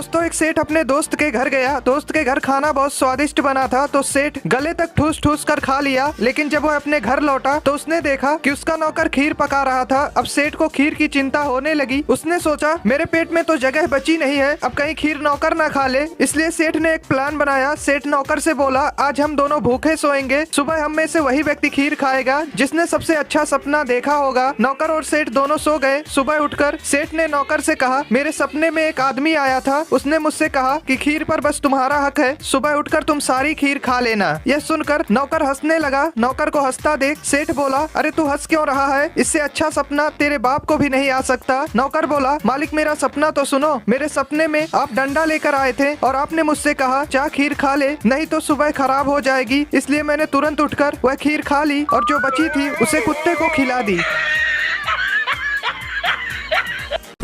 दोस्तों एक सेठ अपने दोस्त के घर गया। दोस्त के घर खाना बहुत स्वादिष्ट बना था तो सेठ गले तक ठूस ठूस कर खा लिया। लेकिन जब वो अपने घर लौटा तो उसने देखा कि उसका नौकर खीर पका रहा था। अब सेठ को खीर की चिंता होने लगी। उसने सोचा मेरे पेट में तो जगह बची नहीं है, अब कहीं खीर नौकर ना खा ले। इसलिए सेठ ने एक प्लान बनाया। सेठ नौकर से बोला आज हम दोनों भूखे सोएंगे, सुबह हम में से वही व्यक्ति खीर खाएगा जिसने सबसे अच्छा सपना देखा होगा। नौकर और सेठ दोनों सो गए। सुबह उठकर सेठ ने नौकर से कहा मेरे सपने में एक आदमी आया था, उसने मुझसे कहा कि खीर पर बस तुम्हारा हक है, सुबह उठकर तुम सारी खीर खा लेना। यह सुनकर नौकर हंसने लगा। नौकर को हंसता देख सेठ बोला अरे तू हंस क्यों रहा है, इससे अच्छा सपना तेरे बाप को भी नहीं आ सकता। नौकर बोला मालिक मेरा सपना तो सुनो, मेरे सपने में आप डंडा लेकर आए थे और आपने मुझसे कहा जा खीर खा ले नहीं तो सुबह खराब हो जाएगी, इसलिए मैंने तुरंत उठकर वह खीर खा ली और जो बची थी उसे कुत्ते को खिला दी।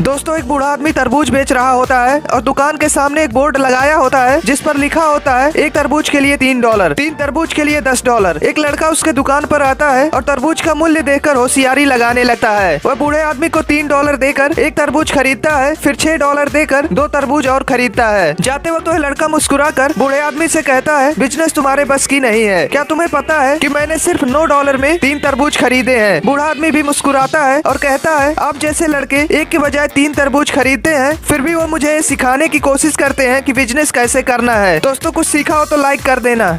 दोस्तों एक बूढ़ा आदमी तरबूज बेच रहा होता है और दुकान के सामने एक बोर्ड लगाया होता है जिस पर लिखा होता है एक तरबूज के लिए $3, 3 तरबूज के लिए $10। एक लड़का उसके दुकान पर आता है और तरबूज का मूल्य देखकर होशियारी लगाने लगता है। वह बूढ़े आदमी को $3 देकर एक तरबूज खरीदता है, फिर $6 देकर 2 तरबूज और खरीदता है। जाते वक्त वह लड़का मुस्कुरा कर बूढ़े आदमी से कहता है बिजनेस तुम्हारे बस की नहीं है, क्या तुम्हें पता है कि मैंने सिर्फ $9 में 3 तरबूज खरीदे हैं। बूढ़ा आदमी भी मुस्कुराता है और कहता है आप जैसे लड़के एक के बजाय 3 तरबूज खरीदते हैं, फिर भी वो मुझे सिखाने की कोशिश करते हैं कि बिजनेस कैसे करना है। दोस्तों कुछ सीखा हो तो लाइक कर देना।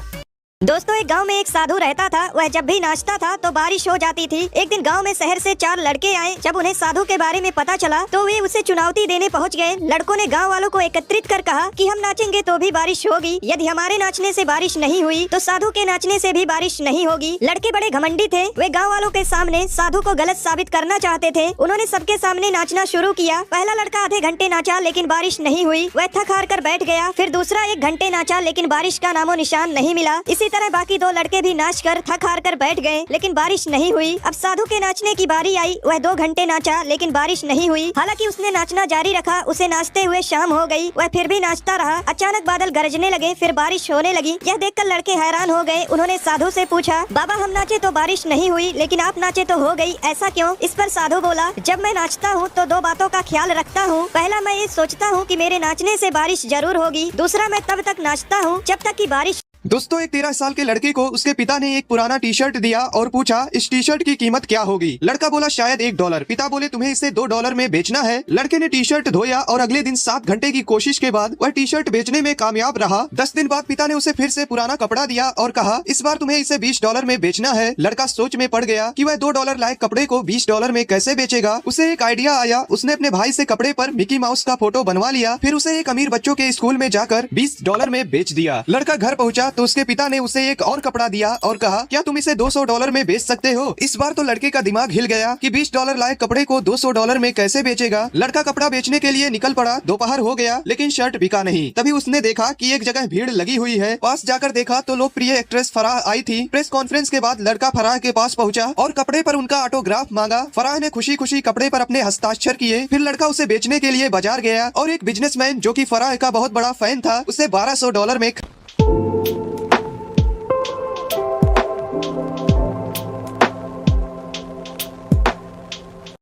दोस्तों एक गांव में एक साधु रहता था। वह जब भी नाचता था तो बारिश हो जाती थी। एक दिन गांव में शहर से 4 लड़के आए। जब उन्हें साधु के बारे में पता चला तो वे उसे चुनौती देने पहुंच गए। लड़कों ने गांव वालों को एकत्रित कर कहा कि हम नाचेंगे तो भी बारिश होगी, यदि हमारे नाचने से बारिश नहीं हुई तो साधु के नाचने से भी बारिश नहीं होगी। लड़के बड़े घमंडी थे, वे गाँव वालों के सामने साधु को गलत साबित करना चाहते थे। उन्होंने सबके सामने नाचना शुरू किया। पहला लड़का आधे घंटे नाचा लेकिन बारिश नहीं हुई, वह थक हार कर बैठ गया। फिर दूसरा 1 घंटे नाचा लेकिन बारिश का नामो निशान नहीं मिला। इसी तरह बाकी 2 लड़के भी नाच कर थक हार कर बैठ गए लेकिन बारिश नहीं हुई। अब साधु के नाचने की बारी आई। वह 2 घंटे नाचा लेकिन बारिश नहीं हुई। हालांकि उसने नाचना जारी रखा। उसे नाचते हुए शाम हो गई, वह फिर भी नाचता रहा। अचानक बादल गरजने लगे, फिर बारिश होने लगी। यह देखकर लड़के हैरान हो गए। उन्होंने साधु से पूछा बाबा हम नाचे तो बारिश नहीं हुई लेकिन आप नाचे तो हो गई, ऐसा क्यों? इस पर साधु बोला जब मैं नाचता हूँ तो 2 बातों का ख्याल रखता हूँ। पहला मैं ये सोचता हूँ कि मेरे नाचने से बारिश जरूर होगी। दूसरा मैं तब तक नाचता हूँ जब तक कि बारिश। दोस्तों एक 13 साल के लड़के को उसके पिता ने एक पुराना टी शर्ट दिया और पूछा इस टी शर्ट की कीमत क्या होगी। लड़का बोला शायद $1। पिता बोले तुम्हें इसे $2 में बेचना है। लड़के ने टी शर्ट धोया और अगले दिन 7 घंटे की कोशिश के बाद वह टी शर्ट बेचने में कामयाब रहा। 10 दिन बाद पिता ने उसे फिर से पुराना कपड़ा दिया और कहा इस बार तुम्हें इसे $20 में बेचना है। लड़का सोच में पड़ गया कि वह $2 लायक कपड़े को $20 में कैसे बेचेगा। उसे एक आइडिया आया। उसने अपने भाई से कपड़े पर मिकी माउस का फोटो बनवा लिया, फिर उसे एक अमीर बच्चों के स्कूल में जाकर $20 में बेच दिया। लड़का घर पहुँचा तो उसके पिता ने उसे एक और कपड़ा दिया और कहा क्या तुम इसे $200 में बेच सकते हो। इस बार तो लड़के का दिमाग हिल गया कि $20 लायक कपड़े को $200 में कैसे बेचेगा। लड़का कपड़ा बेचने के लिए निकल पड़ा। दोपहर हो गया लेकिन शर्ट बिका नहीं। तभी उसने देखा कि एक जगह भीड़ लगी हुई है। पास जाकर देखा तो लोकप्रिय एक्ट्रेस फराह आई थी। प्रेस कॉन्फ्रेंस के बाद लड़का फराह के पास पहुंचा और कपड़े पर उनका ऑटोग्राफ मांगा। फराह ने खुशी खुशी कपड़े पर अपने हस्ताक्षर किए। फिर लड़का उसे बेचने के लिए बाजार गया और एक बिजनेसमैन जो कि फराह का बहुत बड़ा फैन था उसे $1200 में